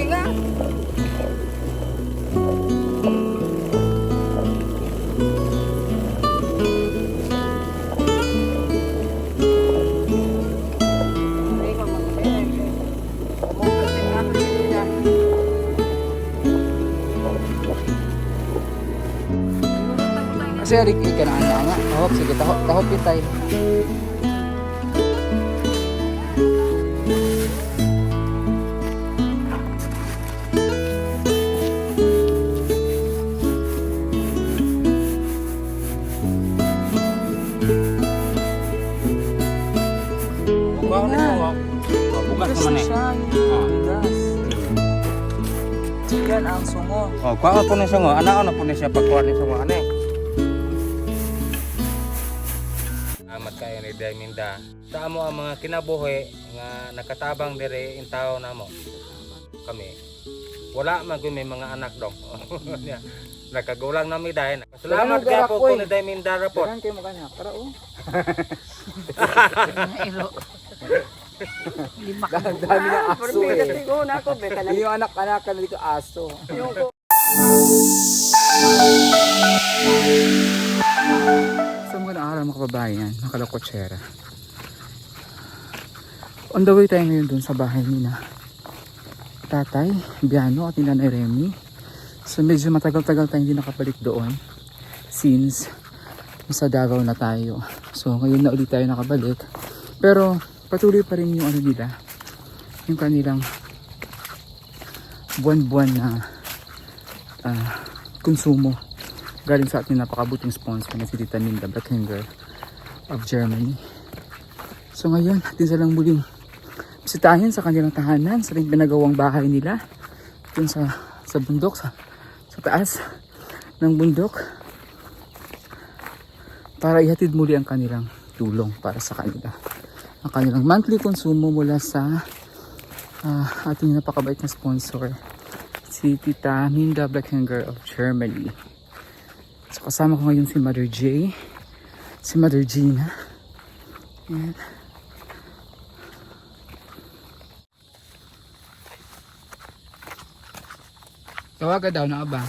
nga. Kasi arik ikan ang nga. Oh, sige tahop pitay. Bukas naman eh. Bigas. Yan ang sungo. Oh, kuha po ni sungo. Ano po ni siya pagkuha ni sungo ane. Amat kayo ni Dayminda. Sa amo ang mga kinabuhi nga nakatabang dire in tao namo. Kami. Wala man gyud may mga anak dong. Nakagulang nami dahil. Salamat kay po ni Dayminda rapot. Dagan kay mo kanya. Para oh. Iro. Lima. Dami na aso eh. Yung anak-anak ka na dito aso. So magandang araw mga kababayan, mga kalakotsera. On the way tayo ngayon dun sa bahay ni na Tatay Biano at ni Nanay Remy. So medyo matagal-tagal tayo hindi nakabalik doon since sa Davao na tayo. So ngayon na ulit tayo nakabalik. Pero patuloy pa rin yung ano nila, yung kanilang buwan-buwan na konsumo galing sa ating napakabuting sponsor na si Tita Minda Blackhanger of Germany. So ngayon natin silang muling bisitahin sa kanilang tahanan, sa ring pinagawang bahay nila dun sa bundok, sa taas ng bundok, para ihatid muli ang kanilang tulong para sa kanila, ang kanilang monthly konsumo mula sa ating napakabait na sponsor, si Tita Minda Blackhanger of Germany. So kasama ko ngayon si Mother J, si Mother Gina. Ayan. Tawaga daw na aba.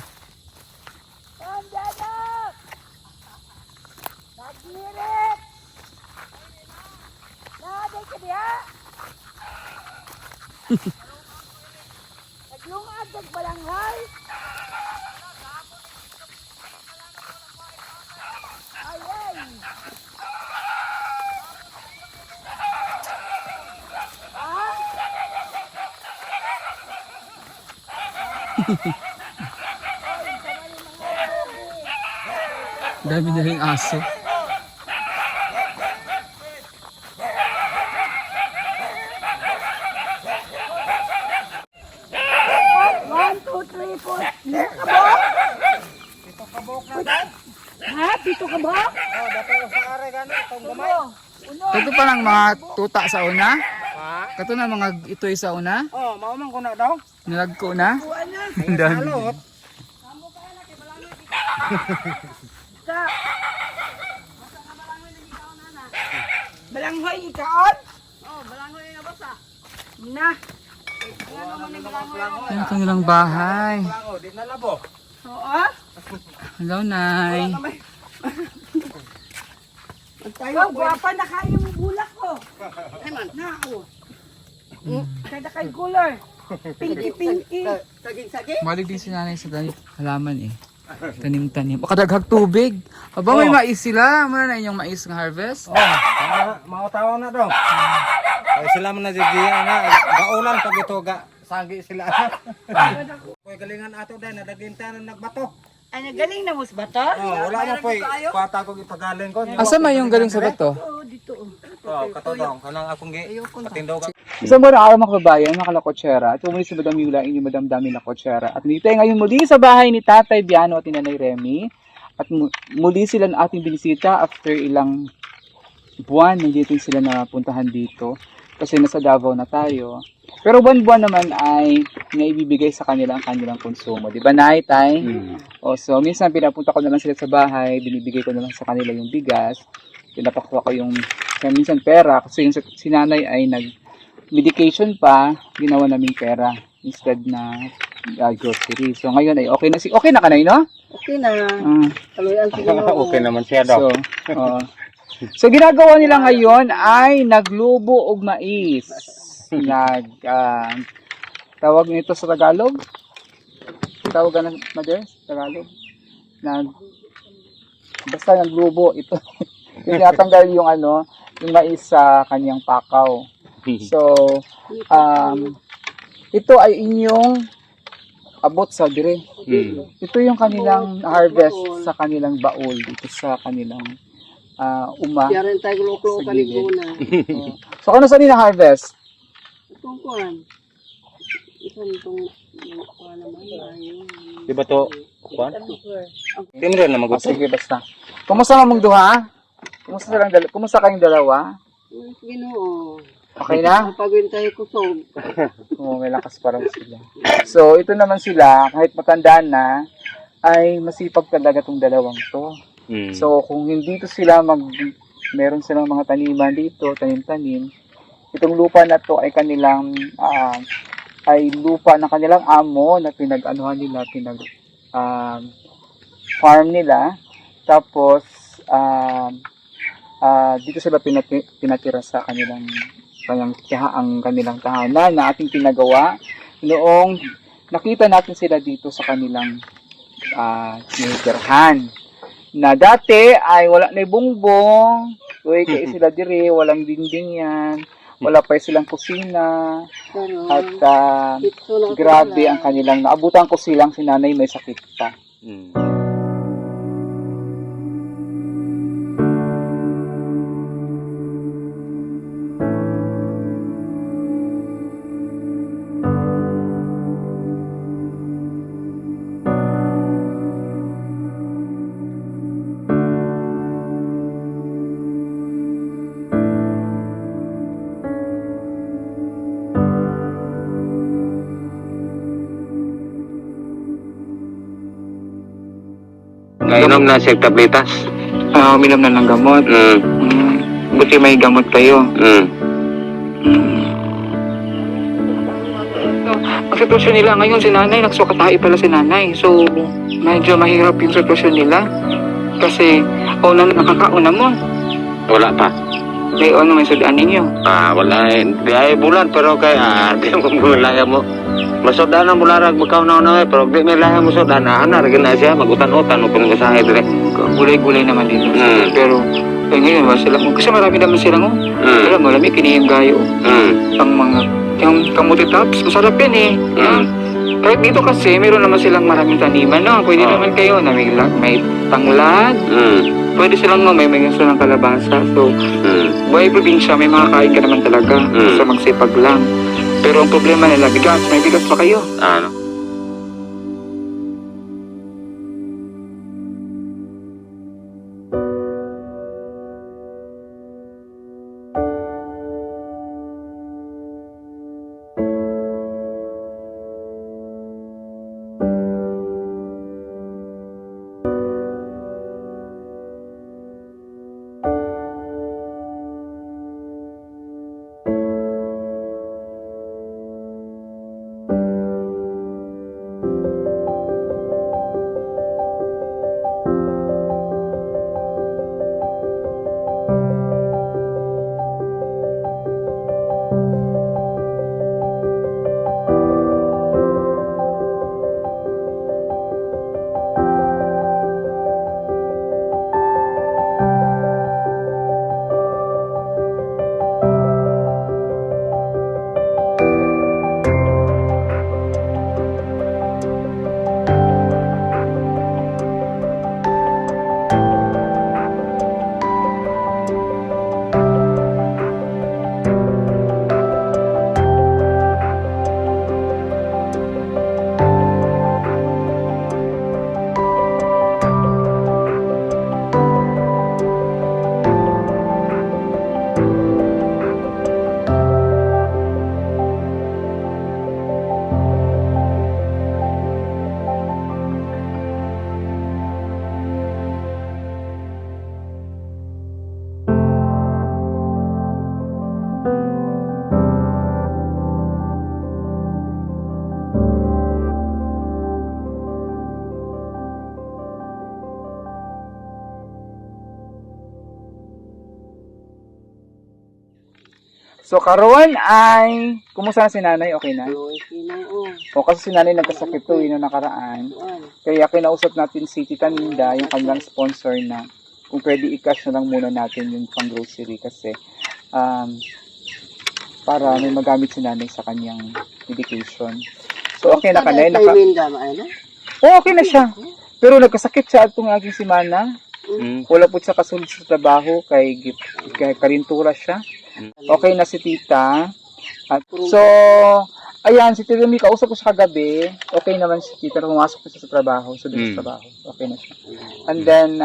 Naglungag ng balanghay. Ayan. Dami na rin aso. Dito ka ba? Oh, dato sa are gani tong gamay. Ito pa lang mga tuta sa una. Ha? Kato na mga itoy sa una. Oh, mao man ko na daw. Nilag ko na. Ang Dami. salot. Ka. Balanghoy ikaon? Oh, balanghoy nga basa. Na. Yan ang kanilang bahay. Lango, di na labo. Oo. Hello, Nay. Tayo, guwapa na kayo yung bulak ko. Ay man. Na ako. Kada kay color. Pinky-pinky. Saging-saging. Malig din si nanay sa halaman eh. Tanim-tanim. Makadaghag tubig. Aba, may mais sila. Muna na inyong mais ng harvest. Oh, mautaw na daw. Ay sila man na diyan na gaulan pag ito sagi sila. Koy galingan ato dai nadaginta na nagbato. Ay, nagaling na mo sa bata? Oh, wala na poy kwata ko ipagaling ko. Asa may yung galing sa bato? Oo, dito. Oh, katodong kanang akong gi patindog. Isang buwan araw mga kababayan, mga kalakotsera. Ito muli si Madam Yula, inyong Madam Dami na kotsera. At nito ngayon muli sa bahay ni Tatay Biano at ni Nanay Remy. At muli sila na ating binisita after ilang buwan. Hindi sila napuntahan dito kasi nasa Davao na tayo. Pero buwan-buwan naman ay naibibigay sa kanila ang kanilang konsumo. Di ba, Nay, Tay? O, so, minsan pinapunta ko na lang sila sa bahay, binibigay ko na lang sa kanila yung bigas, pinapakuha ko yung minsan pera, kasi yung si nanay ay nag-medication pa, ginawa naming pera. instead na grocery. So ngayon ay okay na okay na kanay, no? Okay na. Mm. Kaluyan siguro. Okay naman siya daw. So, so ginagawa nila ngayon ay naglubo og mais. Tawag nito sa Tagalog? Tawag na mother sa Tagalog? Basta naglubo ito. Tinatanggal yung yung mais sa kanyang pakaw. So, ito ay inyong abot sa dire. Ito yung kanilang harvest sa kanilang baul dito sa kanilang uma. Kaya rin tayo gulo-gulo Sa gilid. kaliguna. So, ano sa nila harvest? Itong kuhan. Itong kuhan naman. Ayun. Di ba to? Kuan? Timre na magusto. Sige, basta. Kumusta mamong duha? Kumusta kayong dalawa? Ginoo. Okay na? Pagwin tayo kusog. Oo, may lakas pa raw sila. So, ito naman sila, kahit matanda na, ay masipag talaga tong dalawang to. So, kung hindi to sila meron silang mga taniman dito, tanim-tanim, itong lupa na to ay kanilang, ay lupa ng kanilang amo na farm nila. Tapos, dito sila pinatira sa kanilang tahanan na ating pinagawa noong nakita natin sila dito sa kanilang tinitirhan. Na dati ay wala na bungbong, kaya sila dire, walang dinding yan, wala pa silang kusina, at grabe ang kanilang, naabutan ko silang si nanay may sakit pa. Nainom na siya tabletas. Uminom na ng gamot. Buti may gamot kayo. Ang sitwasyon nila ngayon, si nanay, nagsukatahi pala si nanay. So, medyo mahirap yung sitwasyon nila. Kasi, nakakauna mo. Wala pa. May may sudaan ninyo. Wala eh. Di ay bulan pero di mo bulan mo. Masudan ang bularag magkaw na pero di may lahat mo sudan na na siya magutan-utan mo kung usahay dire. Gulay-gulay naman dito. Pero, ngayon, kasi marami naman silang alam mo, marami kinihim gayo. Ang mga, yung kamuti tops, masarap yan eh. Kahit dito kasi, meron naman silang maraming taniman, no? Pwede naman kayo na may tanglad. Pwede silang may silang kalabasa. So, buhay probinsya, may makakain ka naman talaga. So, magsipag lang. Pero ang problema nila, bigas. May bigas pa kayo. Ano? So karon ay kumusta na si nanay? Okay na? Okay na, oh. O kasi si nanay nagkasakit to yun nakaraan. Kuan. Kaya kinausap natin si Tita Minda, yung kanilang sponsor na kung pwede i-cash na lang muna natin yung pang grocery kasi para may magamit si nanay sa kanyang medication. So okay na kanay. Kay Minda, ano? Oo, okay na siya. Pero nagkasakit siya itong aking si Mana. Wala po siya kasunod sa trabaho kay karintura siya. Okay na si Tita. At so, ayan, si Tita Mi, kausap ko siya kagabi. Okay naman si Tita. Pumasok ko siya sa trabaho. So, doon sa trabaho. Okay na siya. And then,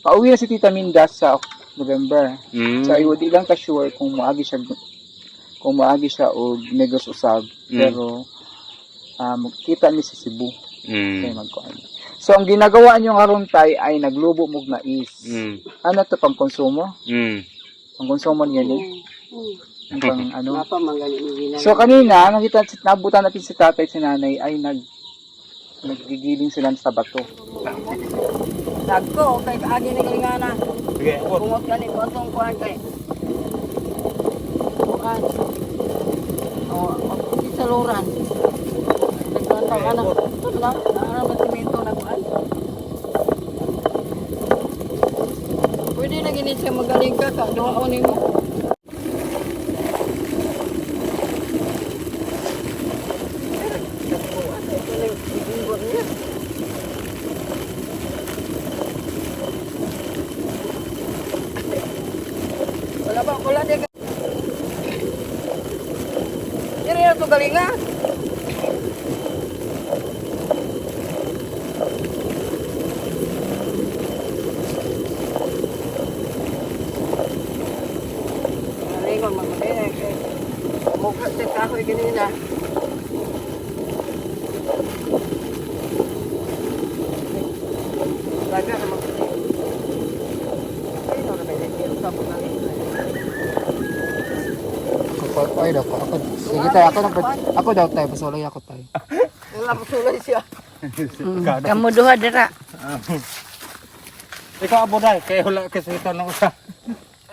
pauwi na si Tita Minda sa November. So, di lang ka-sure kung maagi siya o Negros Usab. Pero, kita ni sa Cebu. Kaya magkuhan. So, ang ginagawa niyo nga ron tay ay naglubo mog mais. Ano to pang konsumo? Pang konsumo niya ni? Ang pang ano? Napa manggali ni Gina. So, kanina, nabutan natin si tatay at si nanay ay naggigiling sila sa bato. Dagko, kay kaagi ni Galingana. Sige, abot. Bungot ka ni Kotong kuan kay. Bukan. Di saluran. Nagkantang anak. Ito na, naarang simento na kuan. Pwede na gini siya magaling ka, doon ako nimo. Wala dia. Diri na to galinga. Galingon magmay kay. Mukha sa kahoy ganina. Laga naman. Ay, no na may lagi sa mga. Ay, daw ako. Sige tayo, ako daw tayo. Pasulay ako tayo. Wala pasulay siya. Kamu duha dira. Ikaw abo dai kay wala kasi ito nang usa.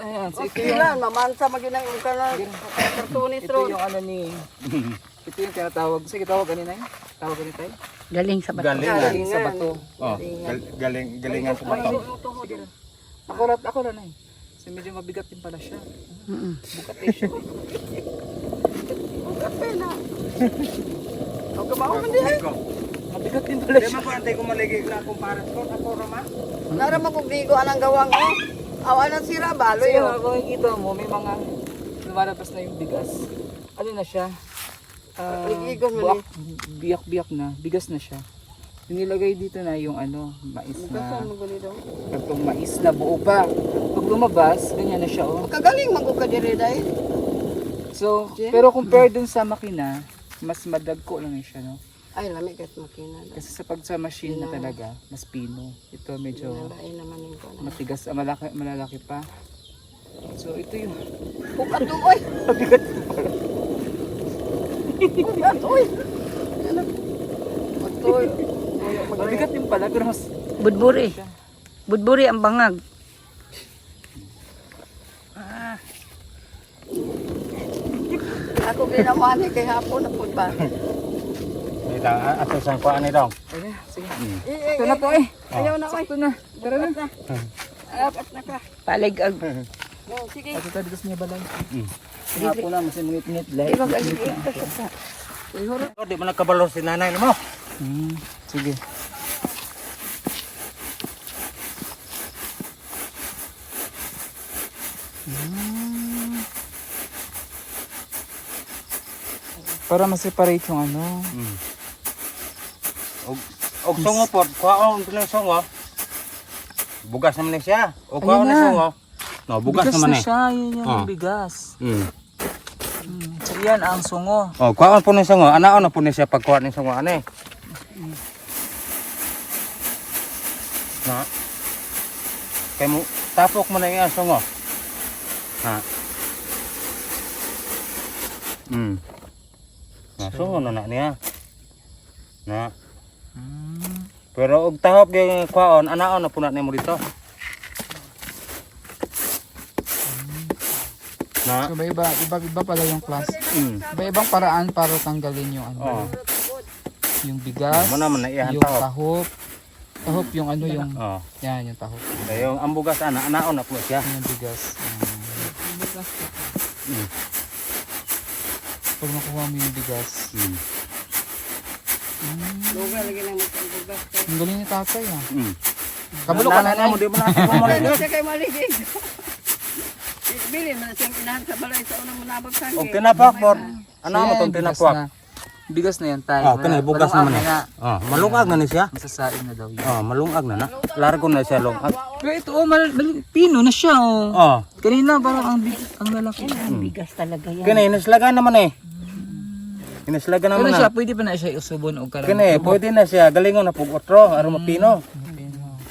Ayan, so Okay lang, mamansa maginang ka na kartunis ito ron. yung ano ni... Ito yung tinatawag. Sige, tawag ganun na yun. Tawag ganun tayo. Galing sa bato. Galingan. Galing sa bato. Oh, galingan sa bato. Sige na. Ako na eh. Kasi medyo mabigat din pala siya. Bukat eh siya. Kapela. Ang kabaho man dihay. Mabigat din pala Di siya. man ko antay ko maligi na kumparas ko ako rama. Nara magbigo anang gawang oh. Awan ang sira baloy So, oh. kung makikita mo, may mga lumalabas na yung bigas. Ano na siya? Ligigon mo Biyak-biyak na. Bigas na siya. Nilagay dito na yung ano, mais na... Kasan mo gani daw. Itong mais na buo pa. Pag lumabas, ganyan na siya oh. Kagaling man ko ka diri dai. So, pero compare dun sa makina, mas madagko lang siya, no? Ay lami kat makina. Kasi sa pag sa machine na talaga, mas pino. Ito medyo Nalay naman ning ko. matigas, malalaki pa. So, ito yung... Bukat to oy. Bukat oy. Ano? Oy. Mabigat din pala, pero mas... Budburi. Budburi ang bangag. Ako ginaman kay hapon na pud ba. Ito ato sang kuan ni dong. Ayun, sige. Ito Ito na to eh. Ayaw na oy. Ito na. Tara na. Apat na ka. Paligag. Oh, sige. Ito tayo dito niya balay. Hapon na, mas minit-minit. Di ba galing Di man nagkabalo si nanay mo. Sige. Para ma-separate yung ano. Og songo pod, kuhaon din songo. Bugas naman ni siya. Og kuhaon Ayun ni na. songo. No, bugas Bigas naman na ni. siya, yun yung Ah. bigas. So yan ang sungo. Oh, kuhaon po ni songo. Anaon na po ni siya pagkuha ni songo ane. Na. Kay mo tapok mo na yung songo. Ha. Na songo na niya. Na. Pero og tahop yung kuhaon, anaon na po na mo dito. Na. So, iba pala yung class. Mm. Iba-ibang paraan para tanggalin yung ano. Oh. Yung bigas, Mo naman na iyan yung tahop. tahop. Tahop yung ano yung, Oh. yan yung tahop. Yung ang bugas anaon na po siya. Yung bigas. Mm. Pag nakuha mo yung bigas. Mm. Lugar lagi na magbugas. Ang galing ni tatay ah. Mm. Kabalo ka na mo di mo na ako mo Ano siya kay maligid? Bili man siyang inahan sa balay sa unang manabag sangi. Og tinapak por. Ano mo tong tinapak? Bigas na yan tayo. Oh, kanay bugas naman eh. Oh, malungag na ni siya. Masasain na daw yun. Oh, malungag na na. Largo na siya lungag. Pero ito, pino na siya oh. Oh. Kanina parang ang lalaki. Bigas talaga yan. Kini inaslaga naman eh. Inaslaga Pero naman siya, na. pwede pa na siya usubon o karang. Kini pwede na siya galingon na pug otro aron mapino.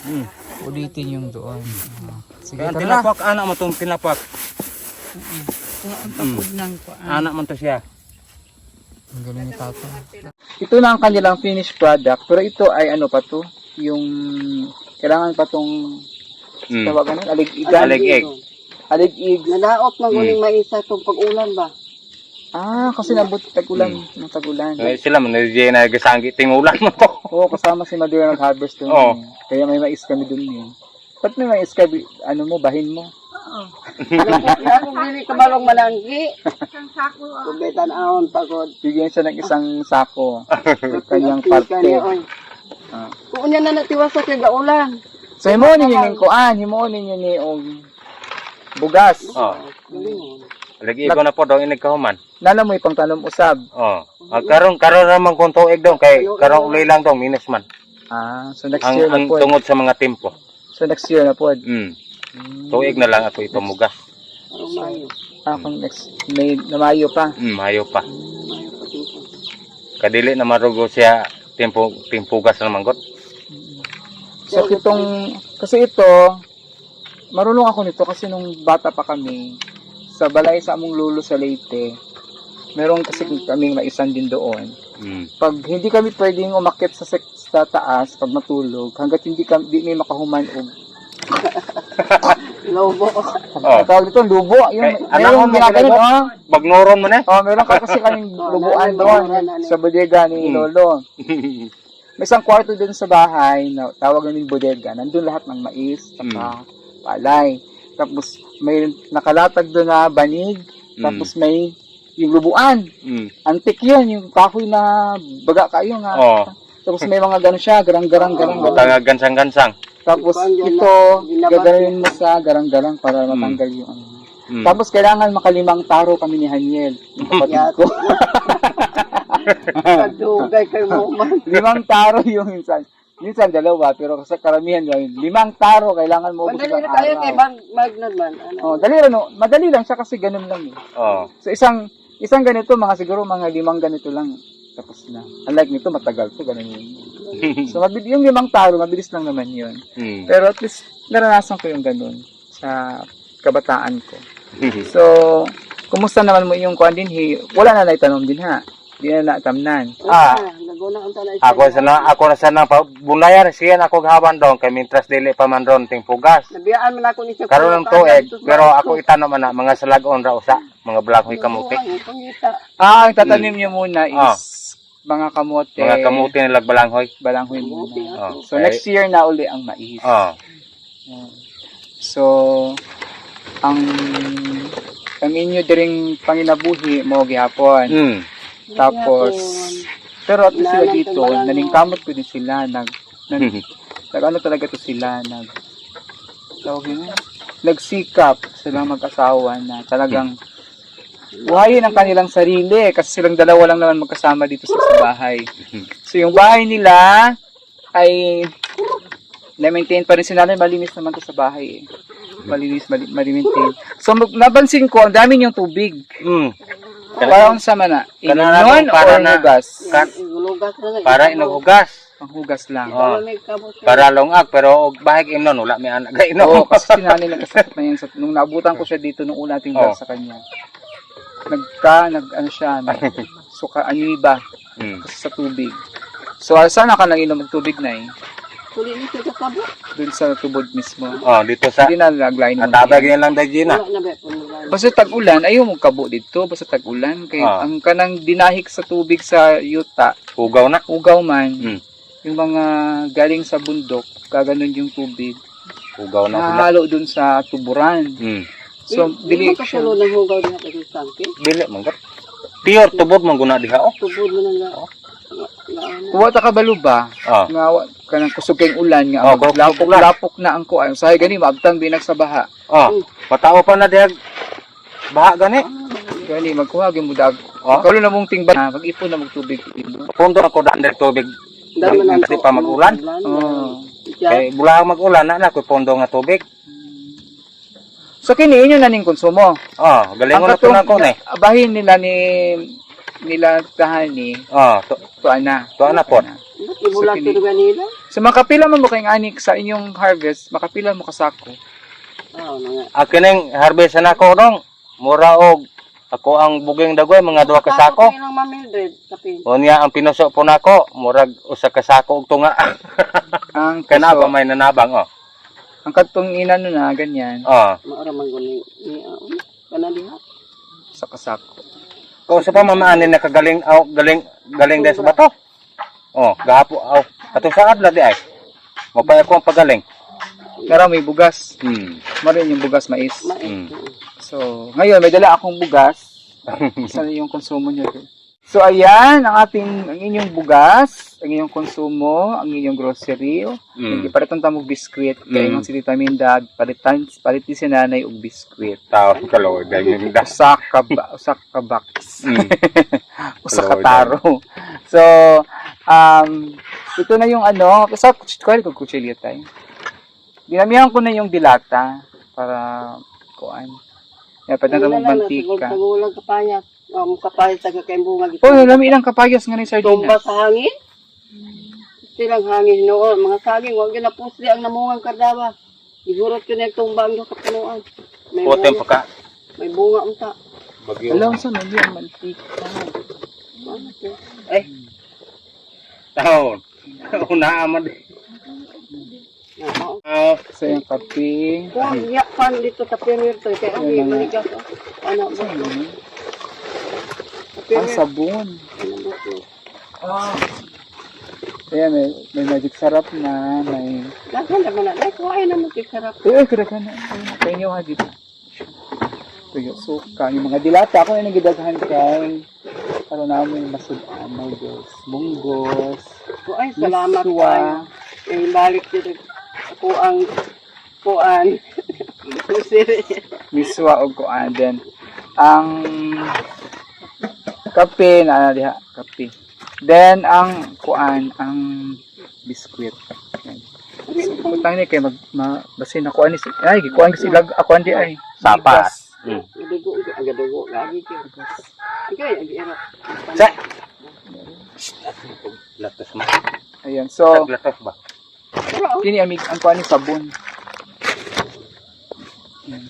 Mm. Ulitin yung doon. Sige, Kaya ang tara. tinapak anak mo tong tinapak. Ang tapod ng kuan. Anak man to siya. Ang galing ni Tato. Ito na ang kanilang finished product. Pero ito ay ano pa to? Yung kailangan pa tong tawagan nun? Alig-igan? Alig-ig. Alig-ig. Nadaot man guling maisa tong pag-ulan ba? Ah, kasi nabot tagulan. Ng tagulan. Sila man di na gasanggi tingulan mo to. Oo, kasama si Madura nag-harvest doon. Oo. Kaya may mais kami doon eh. Ba't may mais ka? Ano mo, bahin mo? Kung dili ka balong malanggi. Kubetan aon pagod. Bigyan siya ng isang sako. Kanyang parte. Ah. Kung unya na natiwasa kay gaulan. So, himuon ninyo ng kuan. Himuon ninyo ni bugas. Oh. Lagi ko na po daw inig kahuman. Nala mo ipang tanom usab. Oh. Karon naman kung tuig daw kay karon ulay lang daw minus man. Ah, so next year na Ang po. tungod sa mga tempo. So next year na po. Tuig na lang ako ito mugas. Kung next May na Mayo pa. Mayo pa. Kadili na marugo siya timpugas na manggot. So kasi ito marunong ako nito kasi nung bata pa kami sa balay sa among lolo sa Leyte. Meron kasi kaming maisan din doon. Pag hindi kami pwedeng umakyat sa taas pag matulog hangga't hindi may makahuman og Lobo. tawag dito lubo. Yung merong ginaganon Bagnoron mo na. meron kasi kaming lubuan doon sa bodega ni lolo. May isang kwarto din sa bahay na tawag namin bodega. Nandun lahat ng mais, saka palay. Tapos may nakalatag doon na banig. Tapos may yung lubuan. Antik yun, yung kahoy na baga kayo nga. Oh. Tapos may mga gano'n siya, garang-garang. Tanga gansang-gansang. Tapos ito, gagawin mo sa garang-garang para matanggal yung ano. Tapos kailangan makalimang taro kami ni Haniel, yung kapatid ko. Kadugay kay mo man. 5 taro yung minsan 2, pero sa karamihan yun, 5 taro kailangan mo Madali na kayo kay Magnon man. Oh, madali lang siya kasi ganun lang eh. Oh. So isang ganito, siguro mga 5 ganito lang. Tapos na. Unlike nito, matagal to, ganun yun. So yung 5 taro, mabilis lang naman yun. Pero at least, naranasan ko yung ganun sa kabataan ko. So, kumusta naman mo yung kuan din? Wala na naitanom din ha? Di na natamnan. Naguna unta na Ako na sana pa bulayar siya ako gawan dong kay mintras dili pa man ron ting pugas. nabiyaan man ako ni siya. Karon ng tuig pero ako itanom man na mga salagon ra usa, mga blakoy kamuti. Ang tatanim niyo muna is mga kamote. Mga kamuti na lagbalanghoy. Balanghoy muna. Oh. So next year na uli ang mais. Oh. So ang inyo diring panginabuhi mo gihapon. Tapos pero at least sila dito, naningkamot ko din sila ano talaga to sila nagsikap silang mag-asawa na talagang buhayin ang kanilang sarili kasi silang dalawa lang naman magkasama dito sa bahay. So yung bahay nila ay na-maintain pa rin sila, malinis naman to sa bahay eh. Malinis, ma-maintain. So nabansin ko, ang dami niyong tubig. Parang sa mana, inunon or hugas? Para inuhugas. Ang hugas lang. Para longag pero og bahig imnon wala may anak ga inom. Oo, kasi sinanay nagkasakit na yan. Nung naabutan ko siya dito nung una nating dahil sa kanya. Suka aniba kasi sa tubig. So sana ka nang inom ng tubig na eh. Huli nito sa kabo. Dun sa tubod mismo. Oh, dito sa Hindi na naglain mo. natabag yan lang dahil na. Wala na ba punulan. Basta tag-ulan, ayaw mong kabo dito. Basta tag-ulan. Kaya Ah. ang kanang dinahik sa tubig sa yuta, Hugaw na. ugaw man, Hmm. yung mga galing sa bundok, kaganon yung tubig. Hugaw na sila. Nahalo dun sa tuburan. Hmm. So, Dili dili ka siya. ng hugaw diha kay tangke. Dili man kat. Pure tubod man guna diha oh. Tubod mo nang ga. Kuha ta kabalo ba? Oh. Nga kanang kusog kayong ulan nga Oh, kusog lapok, ulan. lapok na ang kuan. Usahay gani maabtang binag sa baha. Oh. Patao pa na diha. Baha gani. Gani magkuha gyud mo dag. Oh. Kalo na mong tingba na mag-ipon na mong tubig. Pundo ako daan dahil tubig. Dami man Kasi pa mag-ulan. Oh. Kay bula mag-ulan na ko pondo nga tubig. So kini inyo na ning konsumo. Oh, galingon na to na ko ni. Bahin nila tahani Oh, to ana. to ana po. Ibula kini- kini ganila. So makapila man mo kay anik sa inyong harvest, makapila mo kasako. Ah, nga. Akining harvest na ko dong. Mura og ako ang buging dagoy mga duha ka sako. Ng mamildred kapin. Unya ang pinuso po nako, murag usa ka sako og tunga. Ang Kana ba puso, may nanabang oh. ang katong inano na ganyan Oh. Maara man guni ni kana diha. sa kasako. Kung sa pa mamaanin na kagaling galing dahil sa bato. Oh, gahapo aw. Ato sa adla di ay. Mapay ako ang pagaling. Pero may bugas. Hmm. Marin yung bugas mais. Mm. So, ngayon may dala akong bugas. Isa yung konsumo niyo. So ayan ang inyong bugas, ang inyong konsumo, ang inyong grocery. Hindi Mm. palitan ta mo biskwit kay Mm. ang si Tita Minda palitan si nanay og biskwit. Tao kalo dahil yung das. Usa ka box. Mm. Usa ka Hello, taro. So, ito na yung ano, sa kutsilyo tayo. Dinamihan ko na yung dilata para kuan. Ya, pwede na mong mantika. Tagulang kapayat. Kapayat sa kay bunga gito. Oh, lami ng kapayas nga ni Tumba sardinas. sa hangin. Silang hangin noon. Mga saging, huwag yun na pusli ang namungang kardawa. Igurot yun yung tumba ang kapunuan. May Putin bunga, pa ka. may bunga unta. Bagyo. Alam sa nyo yung mantika. Ay, Taon. Una amad. Oh, Sa yung kape. kung yakpan dito sa pyramid to, kaya ang Yung mga- maligas. Ano ba? Ang sabon. Ayan, may magic sarap na. May... Daghan naman na. Ay, kuhain na mo sarap. Kada ka na. Kaya nyo ha dito. Tuyo, suka. Yung mga dilata, ako yung nagidaghan kay. Para namin masudan. Noodles. Bunggos. Ay, salamat Miswa. kayo. Eh, balik dito. Kuang. Miswa o kuan din. Ang kape na diha, kape. Then ang kuan, ang biskwit. Putang ni kay basin ako ani ay gikuan kasi lag ako andi ay Sapat. Bigas. Mm. Agadugo. Lagi ko. Okay, agi-erap. Sa. Latos mo. Ayan, so Latos ba? kini ang kuan ni sabon. Ayan.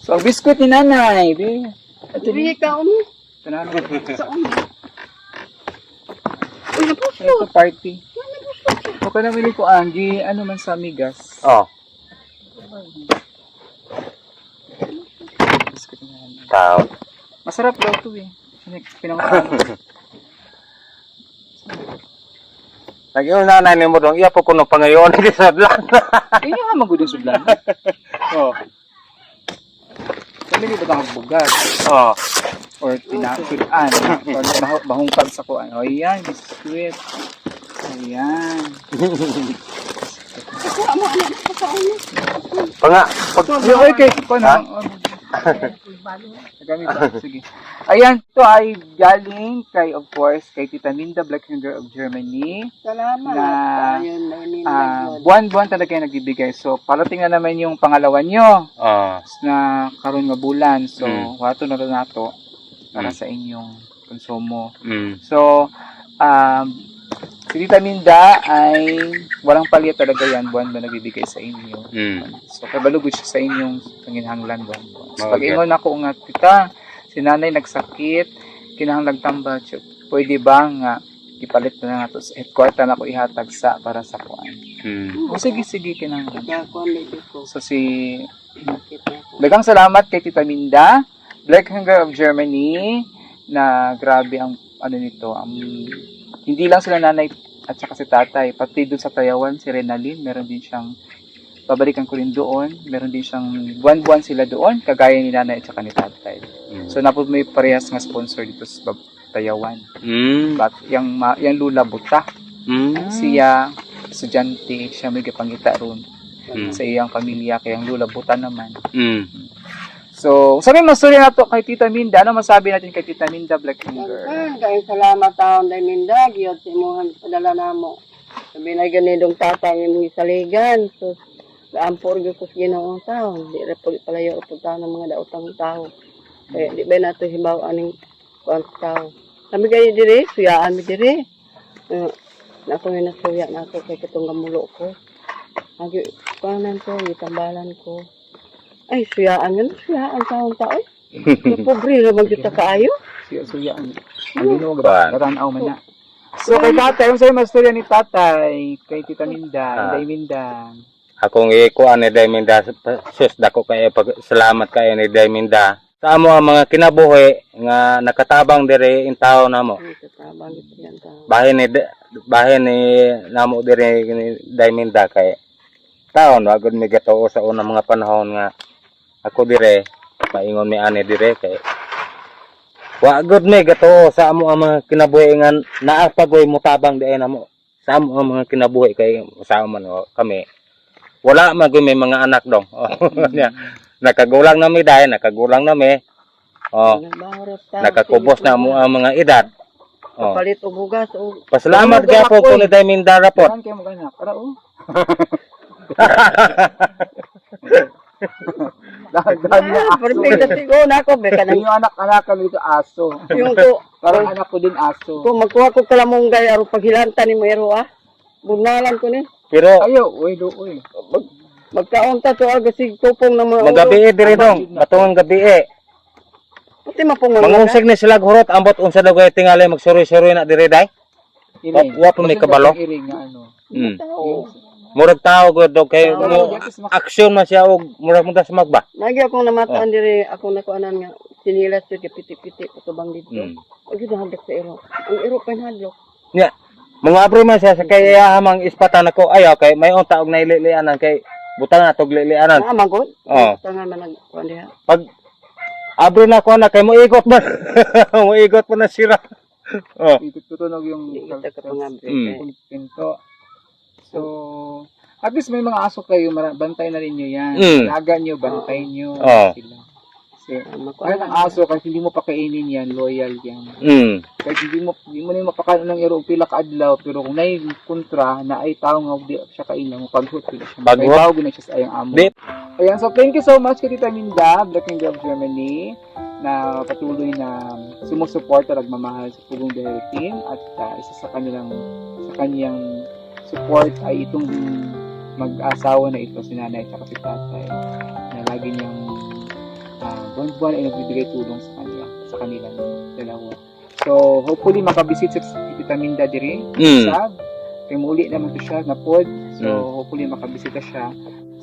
So ang biskwit ni nanay, di. Ito Hindi ni ka umo. nanay. Sa umo. Uy, napuso. Ito party. Okay na mili ko Angie, ano man sa amigas. Oh. Biskwit ni nanay. Tao. Masarap daw to eh. Pinangalan. Lagi yung nanay ni mo dong, iya po kuno pangayon di sa blan. Inyo nga magudong sublan. Oh. Kami ni ba ang bugas Oh. or tinasudan or bahungkag sa kuan. O yan, biskwit. Ayan. Panga pag Yo, okay, paano? Gamit ba? Sige. Ayan, ito ay galing kay, of course, kay Tita Minda Blackfinger of Germany. Salamat. Na, Ayun, ayun. buwan-buwan talaga yung nagbibigay. So, parating na naman yung pangalawa nyo Oh. na karon nga bulan. So, Mm. wato na rin nato para Mm. sa inyong konsumo. Mm. So, si Tita Minda ay walang palit talaga yan. Buwan ba nagbibigay sa inyo. Mm. So, kabalugod siya sa inyong panginhanglan buwan-buwan. So, Okay. pag ingon ako nga, tita, si nanay nagsakit, kinahanglang tamba, pwede ba nga ipalit na nga to sa kwarta na ko ihatag sa para sa kuan. Hmm. O sige kinahanglan. Kaya ko ang lady ko. So si Bakit na ako? daghang salamat kay Tita Minda, Black Hunger of Germany, na grabe ang ano nito, hindi lang sila nanay at saka si tatay, pati doon sa Tayawan, si Renalyn, meron din siyang, babalikan ko rin doon, meron din siyang buwan-buwan sila doon, kagaya ni nanay at saka ni tatay. So napod may parehas nga sponsor dito sa Tayawan. But yung Lula Buta, siya, estudyante, siya may kapangita ron sa iyang pamilya, kaya ang Lula Buta naman. So, sabi mo, sorry na to kay Tita Minda. Ano masabi natin kay Tita Minda, Black Hunger? Kaya salamat taon dahil Minda, giyot si imuhan padala na mo. Sabi na ganidong tatay yung isaligan. So, ampor yung kus ginoong tao. Di repuli palayo po tayo ng mga daotang tao. Kaya di ba nato hibaw aning kuwang tao. Sabi kayo diri, suyaan mi diri. Ako yung nasuya na ako kay katong gamulo ko. Agi, kanan ko, itambalan ko. Ay, suyaan yun. Suyaan taong tao. Pobre naman kita kaayo. Suya, ang ginoo, garanaw man na. So, kay tatay, yung sa'yo mastorya ni tatay, kay Tita Minda, Inday Minda. Akong ikuan ni Dayminda, sus dako kay salamat kay ni Dayminda. Sa amo ang mga kinabuhi nga nakatabang diri in tao namo. Ay, katabang ito yan tao. Bahin ni namo diri ni Dayminda kay taon wag mi gatoo sa unang mga panahon nga ako dire paingon mi ani dire kay wa gud mi gatoo sa amo ang mga kinabuhi nga naa pagoy mutabang diay namo sa amo ang mga kinabuhi kay sa man kami wala man gud may mga anak dong. Nakagulang na mi dahil nakagulang na mi. Nakakubos na mo ang mga edad. Palit og bugas o Pasalamat gyapon ko ni Dayminda rapot. Saan kayo maganak? Para o. Dahan niya aso. perfect na sigo na ako be kanang Yung anak-anak kami ito aso. yung ko Parang anak ko din aso. kung magkuha ko kalamunggay aron paghilanta ni mo ero Bunalan ko ni. Pero Ayo, uy, uy. Magkaunta to agasig tupong na mga magabi diri dong, batungang gabi. Pati mapong Mangungsig ni sila hurot ambot unsa daw kay tingali magsuroy-suroy na diri day. Wa pa may kabalo. Iring nga ano. Murag tao gud dog kay mo aksyon man siya og murag mudas magba. Lagi akong namataan diri akong nakuanan nga sinilas jud kay piti-piti patubang dito. Og gyud hadlok sa ero. Ang ero pa hadlok. Nya, mga abro man siya sa kay hamang ispatan ako ayaw kay may unta og naililianan kay butang na tog lilianan. Magod. Oo. Tangan man nagkuan diha. Pag abro na ko na kay mo igot man. Mo igot man na sira. Oh. Itutunog yung Di kita ka pangabre. pinto. So, at least may mga aso kayo, bantay na rin nyo yan. Laga nyo, bantay nyo. Sila. So, kahit ang aso, kahit hindi mo pakainin yan, loyal yan. Kahit hindi mo na yung mapakain ng iro, pila ka-adlaw, pero kung nai kontra, na ay tao nga, di siya kainin mo, paghut sila siya. Paghut na siya sa ayang amo. Ayan, so thank you so much kay Tita Minda, Black Hunger of Germany, na patuloy na sumusuporta, nagmamahal sa Pugong Dahil Team, at isa sa kanyang support ay itong mag-asawa na ito, si nanay at si tatay, na lagi niyang buwan-buwan ay nagbibigay tulong sa kanila dalawa. So, hopefully makabisit sa Tita Minda diri. Kaya muli naman ito siya na pod. So, hopefully makabisita siya.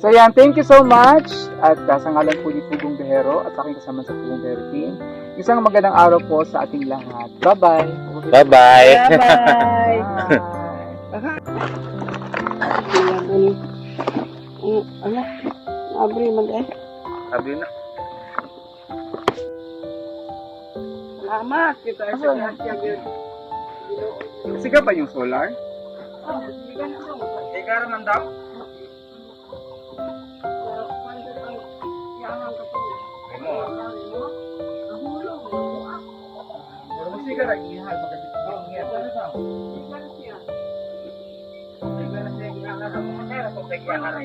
So, yan. Thank you so much. At sa ngalan po ni Pugong Behero at aking kasama sa Pugong Behero Team. Isang magandang araw po sa ating lahat. Bye-bye. Bye-bye. Bye-bye. Anak, abri man eh. Sabi na. Salamat kita sa kanya gyud. Siga ba yung solar? Tigara man daw. Pero siga ra ihal magabit ko niya. Sigara siya ihal na mo kaya ko kaya